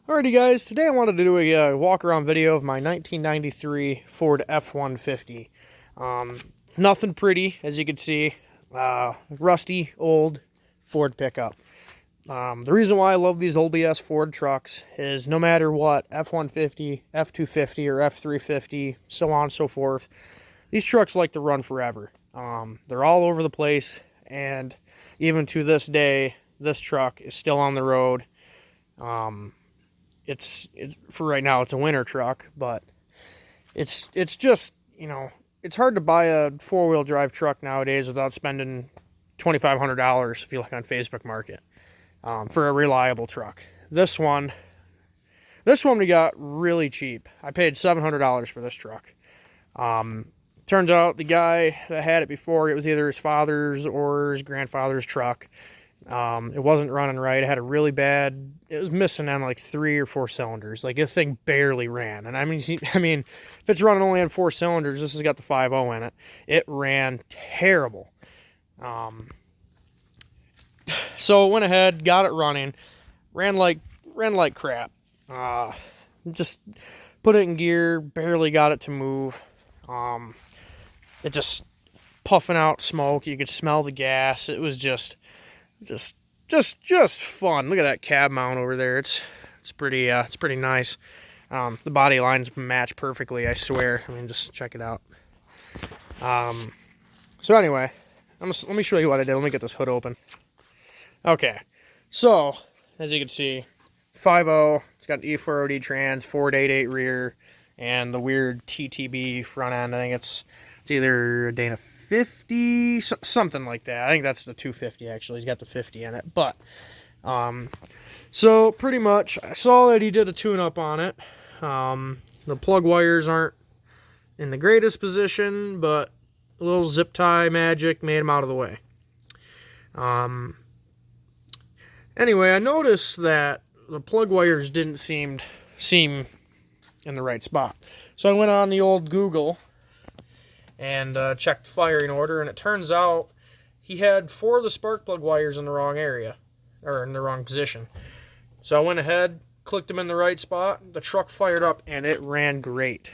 Alrighty guys, today I wanted to do a walk around video of my 1993 Ford F-150. It's nothing pretty, as you can see. Rusty, old Ford pickup. The reason why I love these old BS Ford trucks is no matter what, F-150, F-250, or F-350, so on and so forth, these trucks like to run forever. They're all over the place, and even to this day, this truck is still on the road. It's for right now, it's a winter truck, but it's just, it's hard to buy a four-wheel drive truck nowadays without spending $2,500 if you look on Facebook Market, for a reliable truck. This one we got really cheap. I paid $700 for this truck. Turns out the guy that had it before, it was either his father's or his grandfather's truck. It wasn't running right. It had a really bad, it was missing on like 3 or 4 cylinders. Like, this thing barely ran. And I mean, if it's running only on 4 cylinders, this has got the 5.0 in it. It ran terrible. So went ahead, got it running, ran like crap. Just put it in gear, barely got it to move. It just puffing out smoke. You could smell the gas. It was just fun. Look at that cab mount over there. It's pretty nice. The body lines match perfectly, I swear. I mean, just check it out. So anyway, let me show you what I did. Let me get this hood open. Okay, so as you can see, 5.0. It's got E4OD trans, Ford 8.8 rear, and the weird TTB front end. I think it's either a Dana 50, something like that. I think that's the 250 actually. He's got the 50 in it. But so pretty much I saw that he did a tune-up on it. The plug wires aren't in the greatest position, but a little zip tie magic made them out of the way. Anyway, I noticed that the plug wires didn't seem in the right spot. So I went on the old Google and checked the firing order, and it turns out he had 4 of the spark plug wires in the wrong area, or in the wrong position. So I went ahead, clicked them in the right spot, the truck fired up, and it ran great.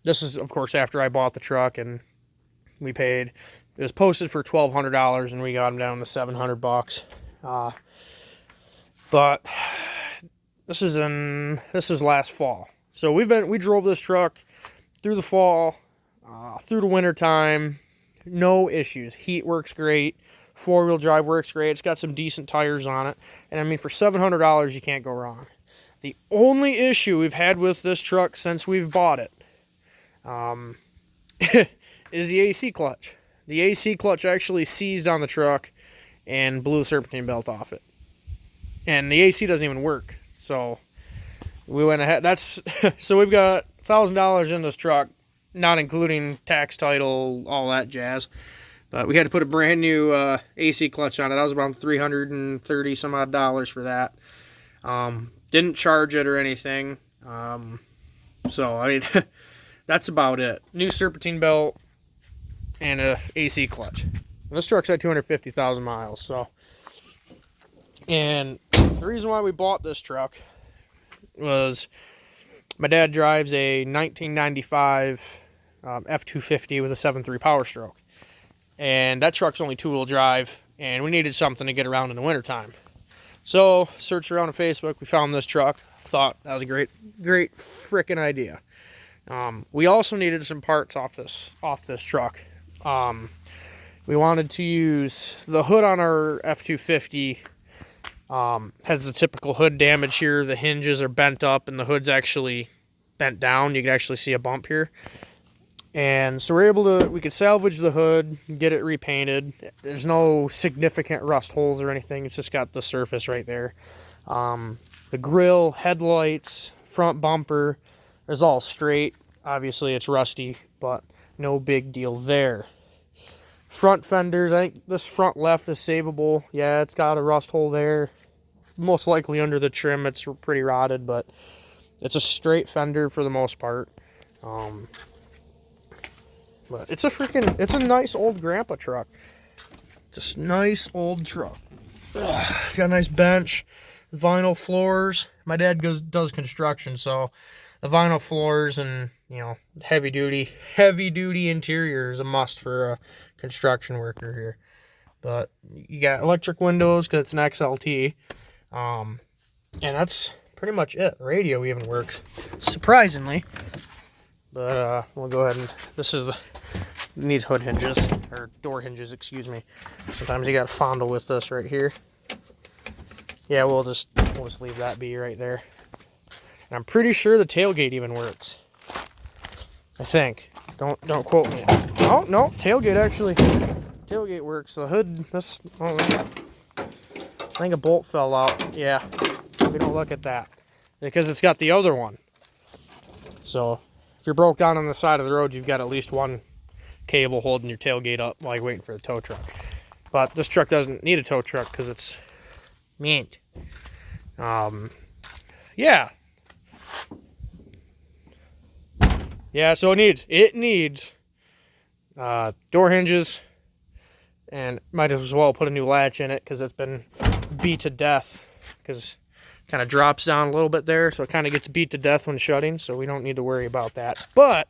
This is, of course, after I bought the truck, and we paid, it was posted for $1,200, and we got him down to $700. But this is last fall. So we drove this truck through the fall, through the winter time, no issues. Heat works great. 4-wheel drive works great. It's got some decent tires on it. And I mean, for $700, you can't go wrong. The only issue we've had with this truck since we've bought it is the AC clutch. The AC clutch actually seized on the truck and blew the serpentine belt off it. And the AC doesn't even work. So we went ahead. So we've got $1,000 in this truck, not including tax, title, all that jazz. But we had to put a brand new AC clutch on it. That was around $330 some odd dollars for that. Didn't charge it or anything. So I mean, that's about it. New serpentine belt and a AC clutch. And this truck's at 250,000 miles. So, and the reason why we bought this truck was my dad drives a 1995 F-250 with a 7.3 Power Stroke. And that truck's only 2-wheel drive, and we needed something to get around in the wintertime. So, searched around on Facebook, we found this truck. Thought that was a great freaking idea. We also needed some parts off this truck. We wanted to use the hood on our F-250. Has the typical hood damage here. The hinges are bent up and the hood's actually bent down. You can actually see a bump here. And so we could salvage the hood, get it repainted. There's no significant rust holes or anything. It's just got the surface right there. The grill, headlights, front bumper is all straight. Obviously it's rusty, but no big deal there. Front fenders, I think this front left is savable. Yeah, it's got a rust hole there. Most likely under the trim, it's pretty rotted, but it's a straight fender for the most part. But it's a nice old grandpa truck. Just nice old truck. It's got a nice bench. vinyl floors. My dad does construction, so the vinyl floors and, you know, heavy duty interior is a must for a construction worker here. But you got electric windows because it's an XLT. And that's pretty much it. The radio even works, surprisingly. But we'll go ahead and, this is the, needs hood hinges, or door hinges, excuse me. Sometimes you gotta fondle with this right here. Yeah, we'll just leave that be right there. And I'm pretty sure the tailgate even works. I think. Don't quote me. Oh no, tailgate works. The hood, this, oh, I think a bolt fell out. Yeah, we don't look at that because it's got the other one. So if you're broke down on the side of the road, you've got at least one cable holding your tailgate up while you're waiting for the tow truck. But this truck doesn't need a tow truck because it's mint. Yeah. Yeah, so it needs door hinges, and might as well put a new latch in it because it's been beat to death, because it kind of drops down a little bit there, so it kind of gets beat to death when shutting, so we don't need to worry about that. But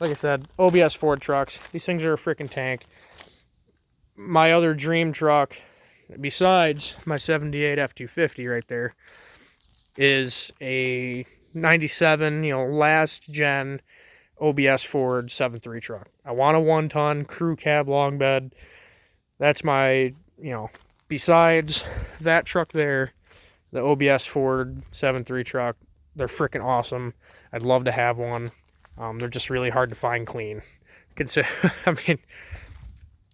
like I said, OBS Ford trucks, these things are a freaking tank. My other dream truck, besides my 78 F250 right there, is a 97, you know, last gen OBS Ford 7.3 truck. I want a 1-ton crew cab long bed. That's my, you know, besides that truck there, the OBS Ford 7.3 truck, they're freaking awesome. I'd love to have one. They're just really hard to find clean. I mean,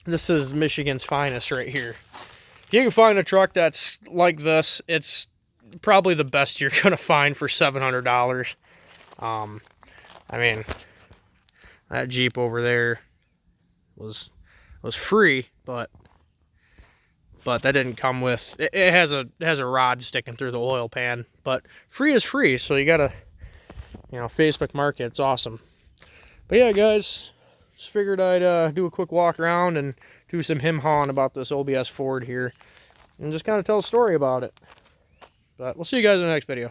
this is Michigan's finest right here. If you can find a truck that's like this, it's probably the best you're gonna find for $700. I mean, that Jeep over there was free, but that didn't come with it. It has a rod sticking through the oil pan, but free is free, so you gotta, you know, Facebook Market, it's awesome. But yeah, guys, just figured I'd do a quick walk around and do some him-hawing about this OBS Ford here, and just kind of tell a story about it. But we'll see you guys in the next video.